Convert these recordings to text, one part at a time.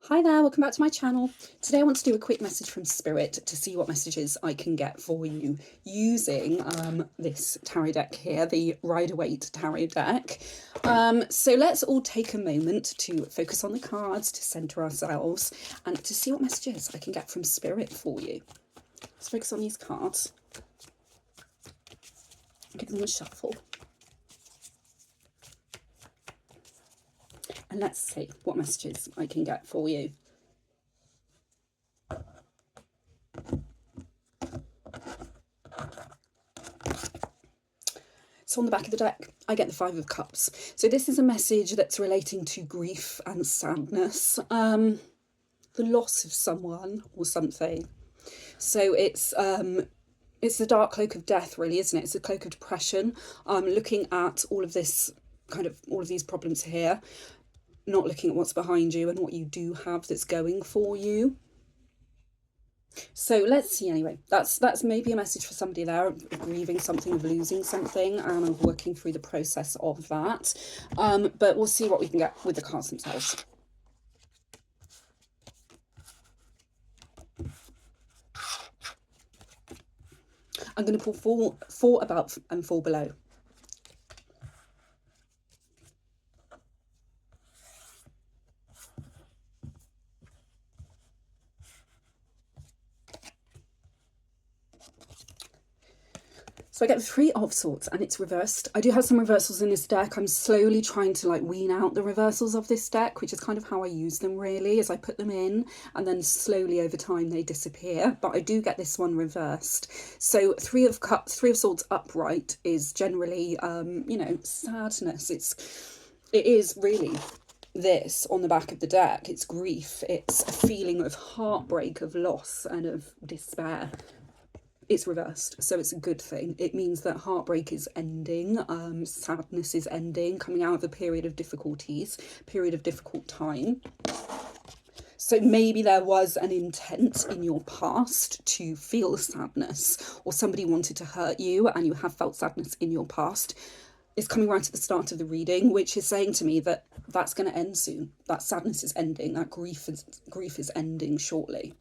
Hi there, welcome back to my channel. Today I want to do a quick message from Spirit to see what messages I can get for you using this tarot deck here, the Rider-Waite tarot deck. So let's all take a moment to focus on the cards, to centre ourselves, and to see what messages I can get from Spirit for you. Let's focus on these cards. Give them a shuffle. And let's see what messages I can get for you. So on the back of the deck, I get the Five of Cups. So this is a message that's relating to grief and sadness, the loss of someone or something. So it's the dark cloak of death, really, isn't it? It's a cloak of depression. Looking at all of this, all of these problems here, not looking at what's behind you and what you do have that's going for you. So let's see. Anyway, that's maybe a message for somebody there of grieving something, of losing something, and of working through the process of that. But we'll see what we can get with the cards themselves. I'm going to pull four above and four below. So I get the Three of Swords and it's reversed. I do have some reversals in this deck. I'm slowly trying to wean out the reversals of this deck, which is kind of how I use them really, as I put them in and then slowly over time they disappear. But I do get this one reversed. So Three of Cups, Three of Swords upright is generally, you know, sadness. It is really this on the back of the deck. It's grief. It's a feeling of heartbreak, of loss and of despair. It's reversed, so it's a good thing. It means that heartbreak is ending, sadness is ending, coming out of a period of difficulties, period of difficult time. So maybe there was an intent in your past to feel sadness, or somebody wanted to hurt you and you have felt sadness in your past. It's coming right at the start of the reading, which is saying to me that that's going to end soon. That sadness is ending, that grief is ending shortly.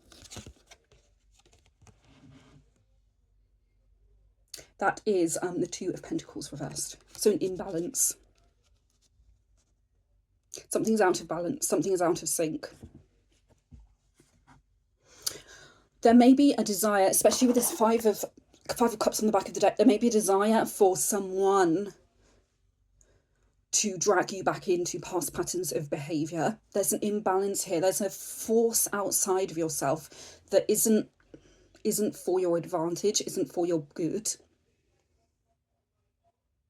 That is the Two of Pentacles reversed. So an imbalance. Something's out of balance. Something is out of sync. There may be a desire, especially with this Five of Cups on the back of the deck, there may be a desire for someone to drag you back into past patterns of behaviour. There's an imbalance here. There's a force outside of yourself that isn't for your advantage, isn't for your good.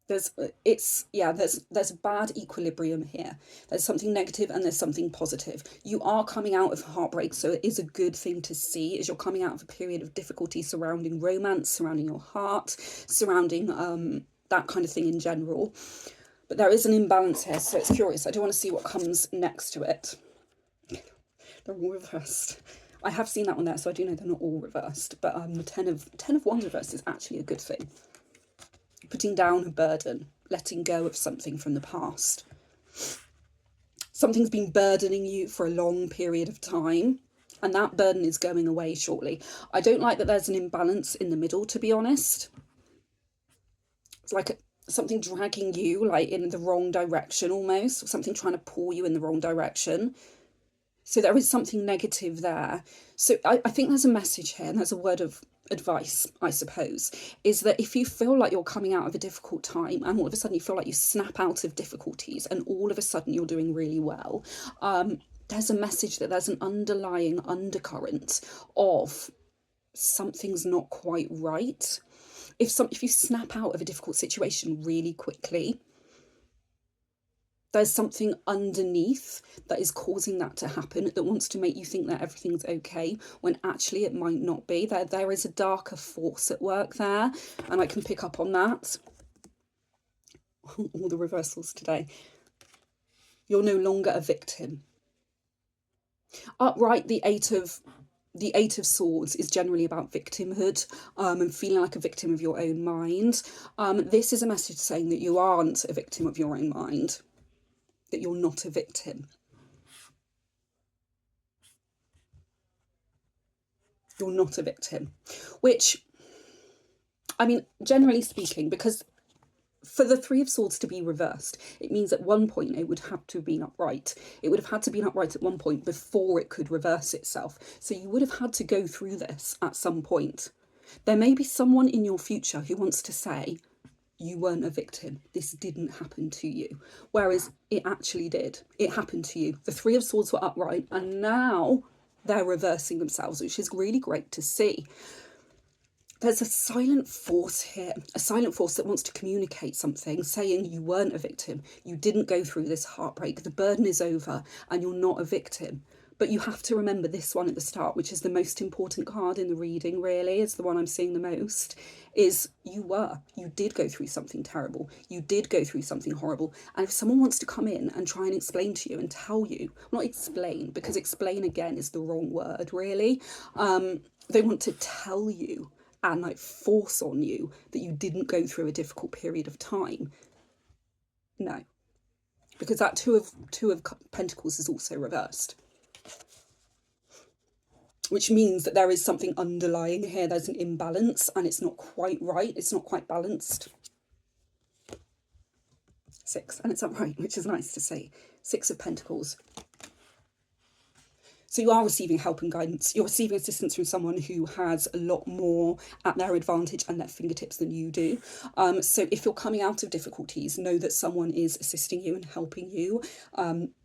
There's a bad equilibrium here. There's something negative and there's something positive. You are coming out of heartbreak, so it is a good thing to see, as you're coming out of a period of difficulty surrounding romance, surrounding your heart, surrounding that kind of thing in general. But there is an imbalance here, so it's curious. I do want to see what comes next to it. They're all reversed. I have seen that one there, so I do know they're not all reversed. But the Ten of Wands reversed is actually a good thing. Putting down a burden, letting go of something from the past. Something's been burdening you for a long period of time, and that burden is going away shortly. I don't like that there's an imbalance in the middle, to be honest. It's like something dragging you in the wrong direction almost, or something trying to pull you in the wrong direction. So there is something negative there. So I think there's a message here, and there's a word of advice, I suppose, is that if you feel like you're coming out of a difficult time and all of a sudden you feel like you snap out of difficulties and all of a sudden you're doing really well, there's a message that there's an underlying undercurrent of something's not quite right. If you snap out of a difficult situation really quickly, there's something underneath that is causing that to happen, that wants to make you think that everything's okay, when actually it might not be. There is a darker force at work there, and I can pick up on that. All the reversals today. You're no longer a victim. Upright, the Eight of Swords is generally about victimhood and feeling like a victim of your own mind. This is a message saying that you aren't a victim of your own mind, that you're not a victim. You're not a victim, which, I mean, generally speaking, because for the Three of Swords to be reversed, it means at one point it would have to have been upright. It would have had to be upright at one point before it could reverse itself. So you would have had to go through this at some point. There may be someone in your future who wants to say, you weren't a victim. This didn't happen to you. Whereas it actually did. It happened to you. The Three of Swords were upright and now they're reversing themselves, which is really great to see. There's a silent force here, a silent force that wants to communicate something, saying you weren't a victim, you didn't go through this heartbreak, the burden is over, and you're not a victim. But you have to remember this one at the start, which is the most important card in the reading, really, it's the one I'm seeing the most, is you did go through something terrible, you did go through something horrible. And if someone wants to come in and try and explain to you and tell you, not explain, because explain again is the wrong word, really, they want to tell you and like force on you that you didn't go through a difficult period of time. No, because that two of Pentacles is also reversed, which means that there is something underlying here. There's an imbalance and it's not quite right. It's not quite balanced. 6, and it's upright, which is nice to see. 6 of Pentacles. So you are receiving help and guidance. You're receiving assistance from someone who has a lot more at their advantage and their fingertips than you do. So if you're coming out of difficulties, know that someone is assisting you and helping you.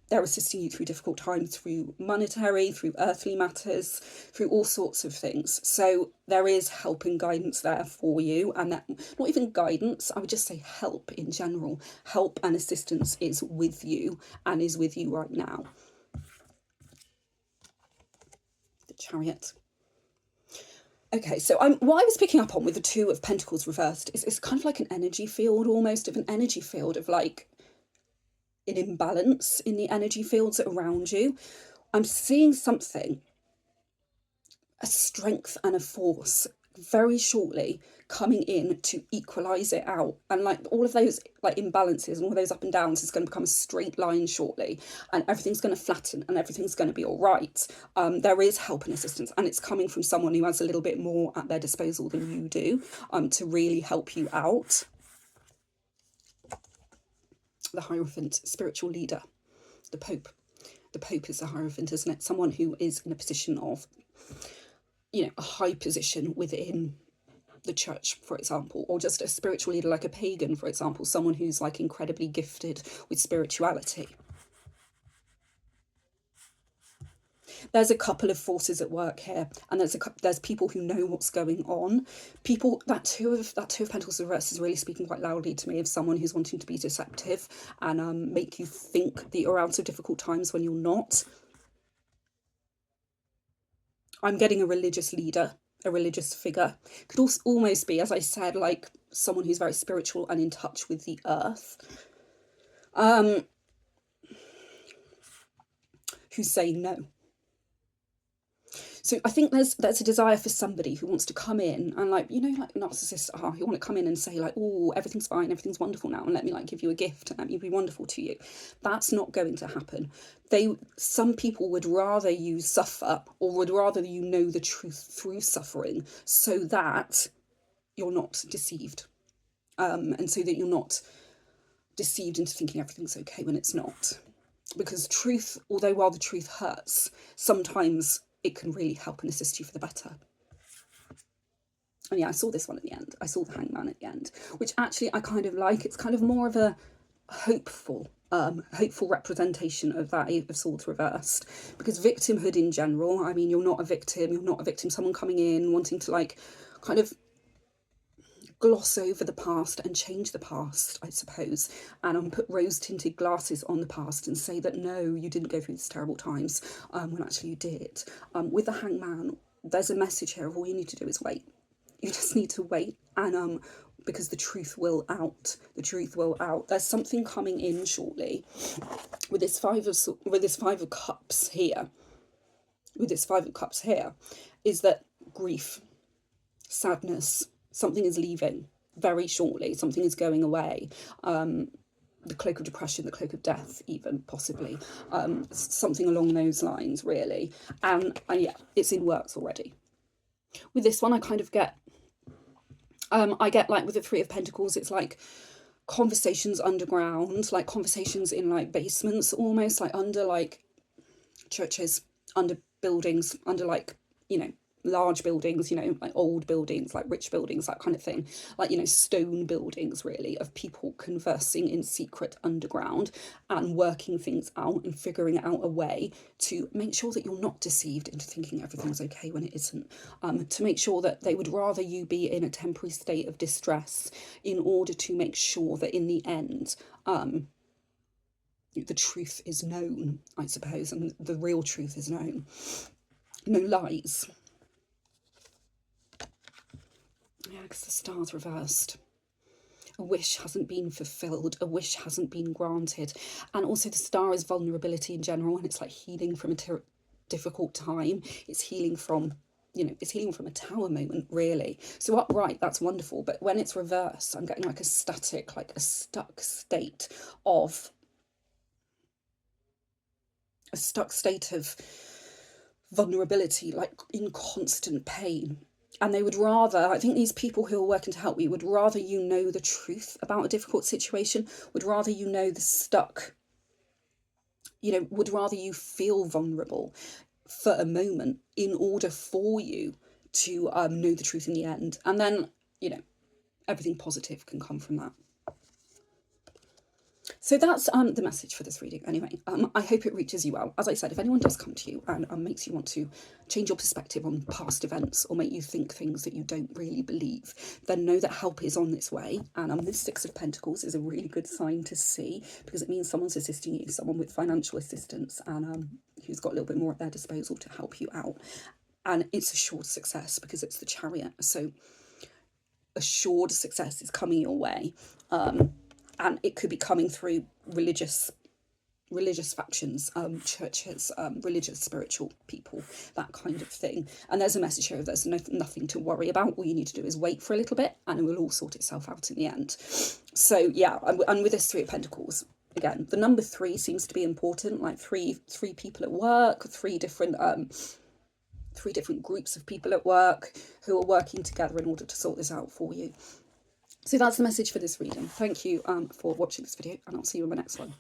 They're assisting you through difficult times, through monetary, through earthly matters, through all sorts of things. So there is help and guidance there for you. And that, not even guidance, I would just say help in general. Help and assistance is with you and is with you right now. Chariot. Okay, so what I was picking up on with the Two of Pentacles reversed is it's kind of like an energy field, almost of an energy field of like an imbalance in the energy fields around you. I'm seeing something, a strength and a force very shortly coming in to equalize it out, and like all of those like imbalances and all those up and downs is going to become a straight line shortly, and everything's going to flatten and everything's going to be all right. There is help and assistance, and it's coming from someone who has a little bit more at their disposal than you do, to really help you out. The Hierophant, spiritual leader, the Pope. The Pope is the Hierophant, isn't it? Someone who is in a position of, you know, a high position within the church, for example, or just a spiritual leader like a pagan, for example, someone who's like incredibly gifted with spirituality. There's a couple of forces at work here, and there's people who know what's going on. People, that two of Pentacles reverse is really speaking quite loudly to me of someone who's wanting to be deceptive and make you think that you're out of difficult times when you're not. I'm getting a religious leader, a religious figure. Could also almost be, as I said, like someone who's very spiritual and in touch with the earth. Who's saying no. So I think there's a desire for somebody who wants to come in and, like, you know, like narcissists are, who want to come in and say like, oh, everything's fine, everything's wonderful now, and let me like give you a gift and let me be wonderful to you. That's not going to happen. Some people would rather you suffer, or would rather you know the truth through suffering, so that you're not deceived, and so that you're not deceived into thinking everything's okay when it's not. Because truth, although while the truth hurts, sometimes it can really help and assist you for the better. And yeah, I saw this one at the end. I saw the Hangman at the end, which actually I kind of like. It's kind of more of a hopeful representation of that Eight of Swords reversed. Because victimhood in general, I mean, you're not a victim, someone coming in wanting to like kind of gloss over the past and change the past, I suppose, and put rose-tinted glasses on the past and say that no, you didn't go through these terrible times, when actually you did. With the Hangman, there's a message here of all you need to do is wait. You just need to wait, and because the truth will out. The truth will out. There's something coming in shortly with this Five of Cups here. With this Five of Cups here, is that grief, sadness. Something is leaving very shortly. Something is going away. The cloak of depression, the cloak of death, even possibly. Something along those lines, really. And yeah, it's in works already. With this one, I kind of get, I get like with the Three of Pentacles, it's like conversations underground, like conversations in like basements, almost like under like churches, under buildings, under like, you know, large buildings, you know, like old buildings, like rich buildings, that kind of thing, like, you know, stone buildings really, of people conversing in secret underground and working things out and figuring out a way to make sure that you're not deceived into thinking everything's okay when it isn't, to make sure that they would rather you be in a temporary state of distress in order to make sure that in the end, the truth is known, I suppose, and the real truth is known. No lies. Yeah, because the star's reversed. A wish hasn't been fulfilled. A wish hasn't been granted. And also the star is vulnerability in general, and it's like healing from a difficult time. It's healing from, you know, it's healing from a tower moment, really. So upright, that's wonderful. But when it's reversed, I'm getting like a static, like a stuck state of, vulnerability, like in constant pain. And they would rather, I think these people who are working to help you would rather you know the truth about a difficult situation, would rather you know the stuck, you know, would rather you feel vulnerable for a moment in order for you to know the truth in the end. And then, you know, everything positive can come from that. So that's the message for this reading anyway. I hope it reaches you well. As I said, if anyone does come to you and makes you want to change your perspective on past events or make you think things that you don't really believe, then know that help is on its way. And this Six of Pentacles is a really good sign to see, because it means someone's assisting you, someone with financial assistance, and who's got a little bit more at their disposal to help you out. And it's assured success because it's the Chariot. So assured success is coming your way. And it could be coming through religious factions, churches, religious, spiritual people, that kind of thing. And there's a message here of there's nothing to worry about. All you need to do is wait for a little bit and it will all sort itself out in the end. So yeah, and with this Three of Pentacles, again, the number 3 seems to be important, like three people at work, three different groups of people at work who are working together in order to sort this out for you. So that's the message for this reading. Thank you for watching this video, and I'll see you in my next one.